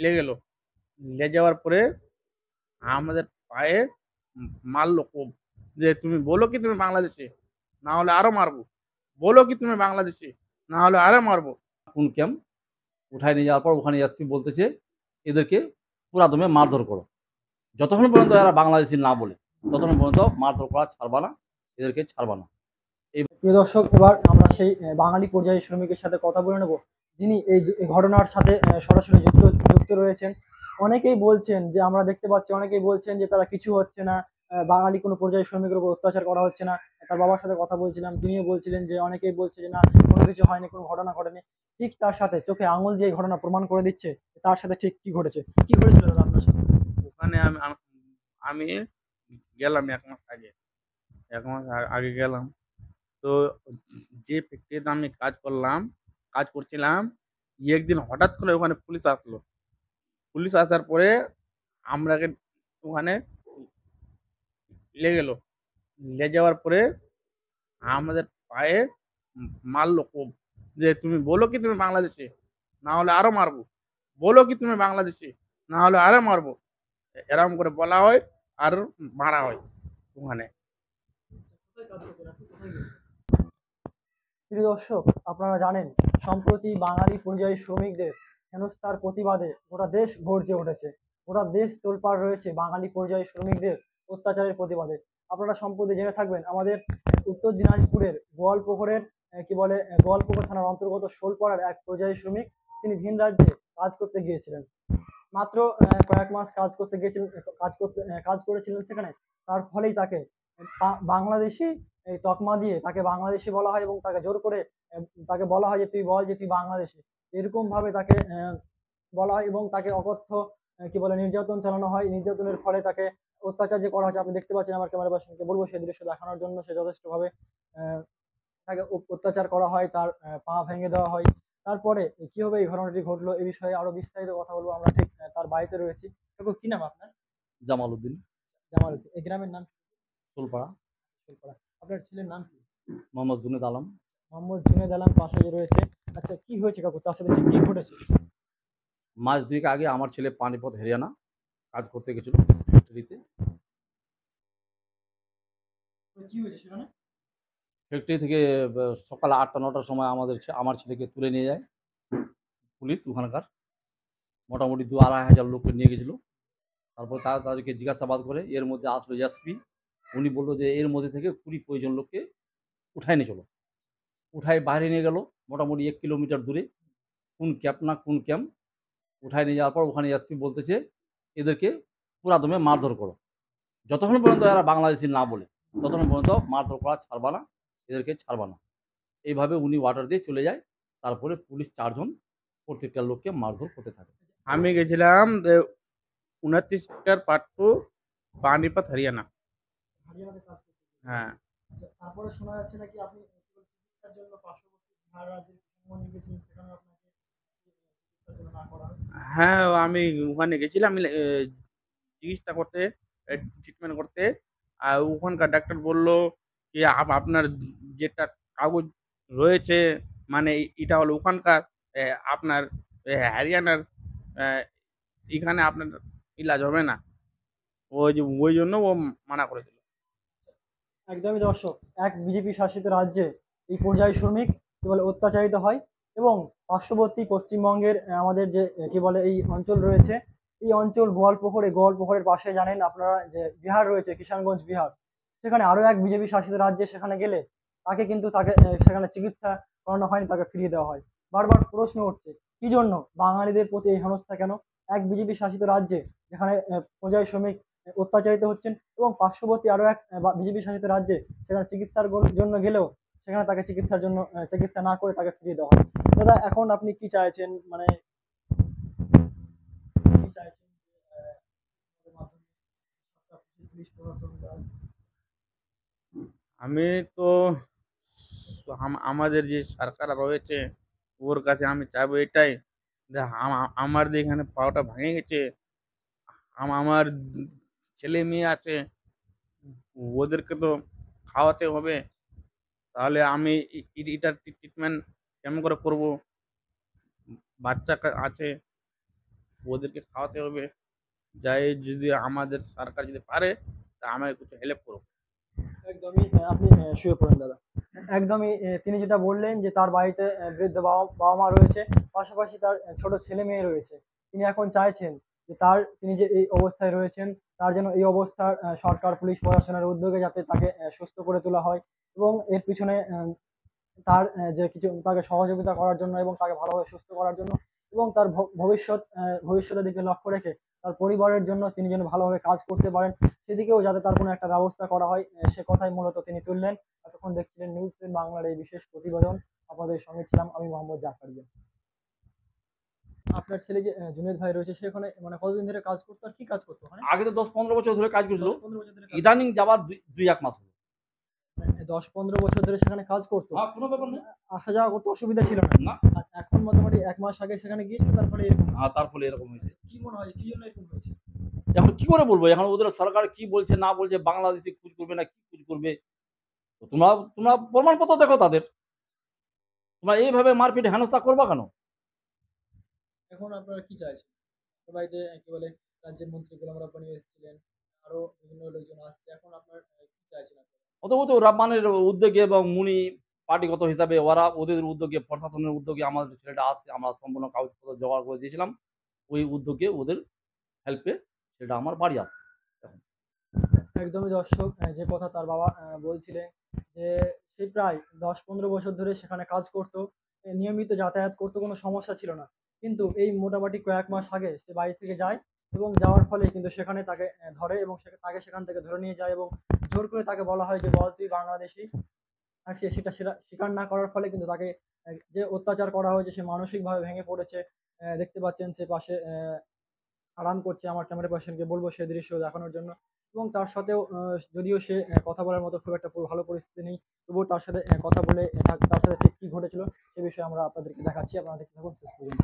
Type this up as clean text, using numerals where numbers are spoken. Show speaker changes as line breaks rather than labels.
লেগে গেল। লেগে যাওয়ার পরে আমাদের পায়ে মারলো খুব। যে তুমি বলো কি তুমি বাংলাদেশি, না হলে আরো মারবো। বলো কি তুমি বাংলাদেশি, না হলে আরো মারবো।
কোন ক্যাম্প উঠায় নিয়ে যাওয়ার পর ওখানে এসপি বলতেছে এদেরকে পুরা দমে মারধর করো, যতক্ষণ পর্যন্ত এরা বাংলাদেশি না বলে ততক্ষণ পর্যন্ত মারধর করা ছাড়বা না, এদেরকে ছাড়বা না। এই
প্রিয় দর্শক, এবার আমরা সেই বাঙালি পরিযায়ী শ্রমিকের সাথে কথা বলে নেব, যিনি এই ঘটনার সাথে সরাসরি যুক্ত যুক্ত রয়েছেন। অনেকেই বলছেন যে, আমরা দেখতে পাচ্ছি অনেকেই বলছেন যে তারা কিছু হচ্ছে না, বাঙালি কোনো পরিযায়ী শ্রমিকের উপর অত্যাচার করা হচ্ছে না। তার বাবার সাথে কথা বলছিলাম, তিনিও বলছিলেন যে অনেকেই বলছে যে না, কোনো কিছু হয়নি, কোনো ঘটনা ঘটেনি। ঠিক তার সাথে চোখে আঙুল দিয়ে এই ঘটনা প্রমাণ করে দিচ্ছে তার সাথে ঠিক কি ঘটেছে। কি ঘটেছিল দাদা আপনার সাথে?
ওখানে আমি গেলাম 1 মাস আগে। 1 মাস আগে গেলাম। তো যে ফ্যাক্টরিতে আমি কাজ করছিলাম, একদিন হঠাৎ করে ওখানে পুলিশ আসলো। পুলিশ আসার পরে আমরাকে ওখানে লেগে গেল। লেগে যাওয়ার পরে আমাদের পায়ে মারলো খুব। যে তুমি বলো কি তুমি বাংলাদেশি, না হলে আরো মারবো। বলো কি তুমি বাংলাদেশি, না হলে আরো মারবো। এরকম করে বলা হয় আর মারা হয় ওখানে।
প্রিয় দর্শক, আপনারা জানেন সম্প্রতি বাঙালি পরিযায়ী শ্রমিকদের হেনস্থার প্রতিবাদে গোটা দেশ গর্জে উঠেছে। গোটা দেশ তোলপাড় রয়েছে বাঙালি পরিযায়ী শ্রমিকদের অত্যাচারের প্রতিবাদে। আপনারা সম্প্রতি জেনে থাকবেন, আমাদের উত্তর দিনাজপুরের গোয়ালপুকুরের গোয়ালপুকুর থানার অন্তর্গত শোলপাড়ার এক পরিযায়ী শ্রমিক, তিনি ভিন রাজ্যে কাজ করতে গিয়েছিলেন। মাত্র কয়েক মাস কাজ করতে গিয়েছিলেন, কাজ করেছিলেন সেখানে। তার ফলেই তাকে বাংলাদেশি এই তকমা দিয়ে তাকে বাংলাদেশি বলা হয় এবং তাকে জোর করে তাকে বলা হয় যে তুই বল যে তুই বাংলাদেশি। এরকম ভাবে তাকে বলা হয় এবং তাকে অকথ্য নির্যাতন চালানো হয়। নির্যাতনের ফলে তাকে অত্যাচার যে করা হচ্ছে, আপনি দেখতে পাচ্ছেন, আমার ক্যামেরা পার্সনকে বলবো সেই দৃশ্য দেখানোর জন্য। সে যথেষ্টভাবে আহ, তাকে অত্যাচার করা হয়, তার পা ভেঙে দেওয়া হয়। তারপরে কিভাবে এই ঘটনাটি ঘটলো এ বিষয়ে আরো বিস্তারিত কথা বলবো। আমরা ঠিক তার বাড়িতে রয়েছি। কাকু, কি নাম আপনার?
জামাল উদ্দিন,
জামাল উদ্দিন। এই গ্রামের নাম কি?
ফুলপাড়া।
ফুলপাড়া। আপনার ছেলের নাম কি?
মোহাম্মদ জুনেদ আলম।
মোহাম্মদ জুনেদ আলম পাশে যে রয়েছে। আচ্ছা, কি হয়েছে কাকু, তার সাথে ঠিক কি ঘটেছে?
মাস দুয়েক আগে আমার ছেলে পানিপথ হরিয়ানা কাজ করতে গেছিল ফ্যাক্টরিতে।
কি হয়েছে সেখানে?
ফ্যাক্টরি থেকে সকাল 8টা 9টার সময় আমার ছেলেকে তুলে নিয়ে যায় পুলিশ ওখানকার। মোটামুটি 2-2.5 হাজার লোককে নিয়ে গেছিল। তারপর তাদেরকে জিজ্ঞাসাবাদ করে এর মধ্যে আসলো এসপি। উনি বললো যে এর মধ্যে থেকে 20-25 জন লোককে উঠায় নিয়ে চলো। উঠায় বাইরে নিয়ে গেল মোটামুটি 1 কিলোমিটার দূরে। কোন ক্যাম্প না কোন ক্যাম্প উঠায় নিয়ে যাওয়ার পর ওখানে এসপি বলতেছে এদেরকে পুরা দমে মারধর করো, যতক্ষণ পর্যন্ত এরা বাংলাদেশি না বলে ততক্ষণ পর্যন্ত মারধর করা ছাড়বা না, এদেরকে ছাড়বা না। এইভাবে উনি অর্ডার দিয়ে চলে যায়। তারপরে পুলিশ 4 জন প্রত্যেকটা লোককে মারধর করতে থাকে।
আমি গেছিলাম 29 পার্ট টু, পানিপথ হরিয়ানা।
হরিয়ানাতে কাজ করতে গিয়েছিলেন।
হ্যাঁ।
আচ্ছা, তারপরে শোনা যাচ্ছে নাকি আপনি চিকিৎসার জন্য পার্শ্ববর্তী বিহার রাজ্যের কিশোরগঞ্জে গেছিলেন, সেখানে আপনাকে চিকিৎসার জন্য না করা হয়।
হ্যাঁ, আমি ওখানে গেছিলাম চিকিৎসা করতে, ট্রিটমেন্ট করতে। আর ওখানকার ডাক্তার বলল যে আপনার যেটা কাগজ রয়েছে, মানে এটা হলো ওখানকার, আপনার হরিয়ানার, এখানে আপনার ইলাজ হবে না। ওই জন্য ও মানা করেছিল।
একদমই দর্শক, এক বিজেপি শাসিত রাজ্যে এই পরিযায়ী শ্রমিক অত্যাচারিত হয় এবং পার্শ্ববর্তী পশ্চিমবঙ্গের আমাদের যে এই অঞ্চল রয়েছে, এই অঞ্চল গোয়ালপুকুরের পাশে জানেন আপনারা যে বিহার রয়েছে, কিষানগঞ্জ বিহার। সেখানে আরো এক বিজেপি শাসিত রাজ্যে সেখানে গেলে তাকে সেখানে চিকিৎসা করানো হয়নি, তাকে ফিরিয়ে দেওয়া হয়। বারবার প্রশ্ন উঠছে, কি জন্য বাঙালিদের প্রতি এই হেনস্থা কেন? এক বিজেপি শাসিত রাজ্যে যেখানে পরিযায়ী শ্রমিক অত্যাচারিত হচ্ছেন এবং পার্শ্ববর্তী আরো এক বিজেপি শাসিত রাজ্যে সেখানে চিকিৎসার জন্য গেলেও সেখানে তাকে চিকিৎসার জন্য চিকিৎসা না করে তাকে ফিরিয়ে দেওয়া হয়। দাদা, এখন আপনি কি চাইছেন, মানে কি চাইছেন যে আমাদের মাধ্যমে সরকার, পুলিশ প্রশাসন বা
আমি তো আমাদের যে সরকার রয়েছে ওর কাছে আমি চাইবো এটাই যে আমার যে এখানে পাওটা ভেঙে গেছে, আমার ছেলে মেয়ে আছে, ওদেরকে তো খাওয়াতে হবে। তাহলে আমি এটার ট্রিটমেন্ট কেমন করে করব? বাচ্চা আছে। ওদেরকে খাওয়াতে হবে। যাই যদি আমাদের সরকার যদি পারে তা আমাকে কিছু হেল্প করুক।
একদমই আপনি শুয়ে পড়ুন দাদা। একদমই তিনি যেটা বললেন যে তার বাড়িতে বৃদ্ধ বাবা-মা রয়েছে, পাশাপাশি তার ছোট ছেলে-মেয়ে রয়েছে। তিনি এখন চাইছেন যে তিনি যে এই অবস্থায় রয়েছেন, তার যেন এই অবস্থার সরকার, পুলিশ প্রশাসনের উদ্যোগে যাতে তাকে সুস্থ করে তোলা হয় এবং এর পিছনে তার যে কিছু তাকে সহযোগিতা করার জন্য এবং তাকে ভালোভাবে সুস্থ করার জন্য এবং তার ভবিষ্যতের দিকে লক্ষ্য রেখে তার পরিবারের জন্য তিনি যেন ভালোভাবে কাজ করতে পারেন, সেদিকেও যাতে তার কোনো একটা ব্যবস্থা করা হয়, সে কথাই মূলত তিনি তুললেন। এতক্ষণ দেখছিলেন নিউজ 10 বাংলার এই বিশেষ প্রতিবেদন। আপনাদের সঙ্গে ছিলাম আমি মোহাম্মদ জাকারিয়া। আপনার ছেলে যে জুনেদ ভাই রয়েছে সে ওখানে মানে কতদিন ধরে কাজ করতো আর কি কাজ করতো ওখানে?
আগে তো ১০-১৫ বছর ধরে কাজ করছিল।
১০-১৫ বছর ধরে কাজ
ইদানিং যাবার ২-১ মাস হলো।
১০-১৫ বছর ধরে সেখানে কাজ করতো।
হ্যাঁ, কোনো ব্যাপার নেই।
আসা যাওয়া করতে অসুবিধা ছিল না।
না।
আর এখন মোটামুটি ১ মাস আগে সেখানে গিয়েছিল তার ফলে এরকম হয়েছে।
তার ফলে এরকম হয়েছে।
কি মনে হয় কি জন্য এরকম হয়েছে?
এখন কি করে বলবো? এখন ওদের সরকার কি বলছে না বলছে, বাংলাদেশে খোঁজ করবে না কি খোঁজ করবে? তো তোমরা তোমরা প্রমাণপত্র দেখো তাদের। তোমরা এইভাবে মারপিট হেনস্থা করবা কেন?
এখন আপনারা কি চাইছেন? বাড়িতে কি বলে রাজ্যের মন্ত্রী গোলাম রাব্বানি এসেছিলেন, আরো বিভিন্ন লোকজন আসছে। এখন আপনার কি চাইছেন আপনারা?
অথচ রহমানের উদ্যোগে এবং মুনি পার্টিগত হিসাবে ওরা ওদের উদ্যোগে প্রশাসনের উদ্যোগে আমাদের ছেলেটা আসছে। আমরা সম্পূর্ণ কাগজপত্র জোগাড় করে দিয়েছিলাম। ওই উদ্যোগে ওদের হেল্পে ছেলেটা আমার বাড়ি আসছে এখন।
একদমই দর্শক যে কথা তার বাবা বলছিলেন যে সে প্রায় ১০-১৫ বছর ধরে সেখানে কাজ করত। নিয়মিত যাতায়াত করত, কোনো সমস্যা ছিল না। কিন্তু এই মোটামুটি কয়েক মাস আগে সে বাড়ি থেকে যায় এবং যাওয়ার ফলে কিন্তু সেখানে তাকে ধরে এবং তাকে সেখান থেকে ধরে নিয়ে যায় এবং জোর করে তাকে বলা হয় যে, "বল তুই বাংলাদেশী।" আর সে সেটা স্বীকার না করার ফলে কিন্তু তাকে যে অত্যাচার করা হয়েছে সে মানসিকভাবে ভেঙে পড়েছে। দেখতে পাচ্ছেন সে পাশে আরাম করছে। আমার ক্যামেরা পার্সনকে বলব সে দৃশ্য দেখানোর জন্য এবং তার সাথেও যদিও সে কথা বলার মতো খুব একটা ভালো পরিস্থিতি নেই। তবুও তার সাথে কথা বলে তার সাথে ঠিক কি ঘটেছিল সে বিষয়ে আমরা আপনাদেরকে দেখাচ্ছি। আপনারা দেখতে থাকুন শেষ পর্যন্ত।